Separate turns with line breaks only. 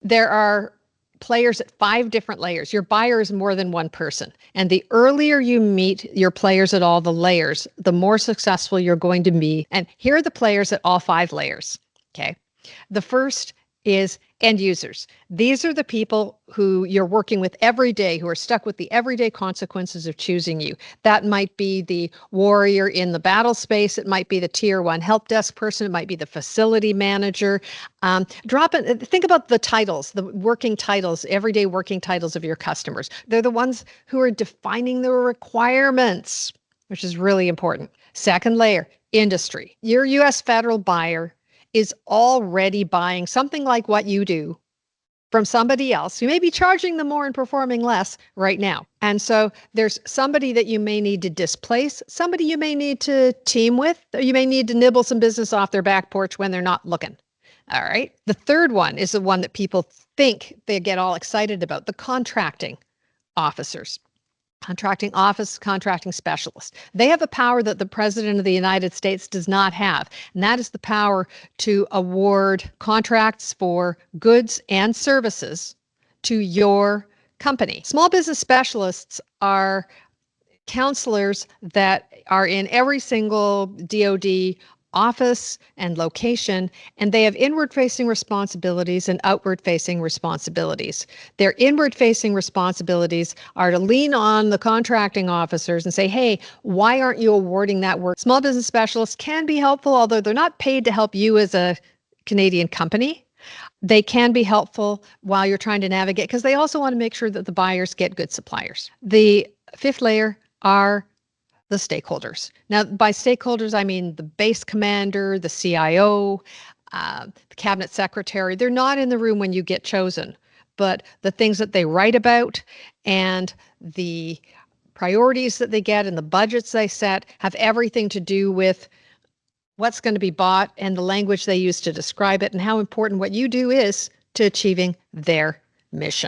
There are players at 5 different layers. Your buyer is more than one person. And the earlier you meet your players at all the layers, the more successful you're going to be. And here are the players at all 5 layers. Okay. The first is end users. These are the people who you're working with every day, who are stuck with the everyday consequences of choosing you. That might be the warrior in the battle space. It might be the tier 1 help desk person. It might be the facility manager. Think about the titles, the working titles, everyday working titles of your customers. They're the ones who are defining the requirements, which is really important. Second layer, industry. Your U.S. federal buyer is already buying something like what you do from somebody else who may be charging them more and performing less right now. And so there's somebody that you may need to displace, somebody you may need to team with, or you may need to nibble some business off their back porch when they're not looking. All right. The third one is the one that people think they get all excited about, the contracting officers. Contracting office, contracting specialist. They have a power that the President of the United States does not have, and that is the power to award contracts for goods and services to your company. Small business specialists are counselors that are in every single DoD office and location, and they have inward-facing responsibilities and outward-facing responsibilities. Their inward-facing responsibilities are to lean on the contracting officers and say, hey, why aren't you awarding that work? Small business specialists can be helpful, although they're not paid to help you as a Canadian company. They can be helpful while you're trying to navigate, because they also want to make sure that the buyers get good suppliers. The fifth layer are the stakeholders. Now, by stakeholders, I mean the base commander, the CIO, the cabinet secretary. They're not in the room when you get chosen, but the things that they write about and the priorities that they get and the budgets they set have everything to do with what's going to be bought and the language they use to describe it and how important what you do is to achieving their mission.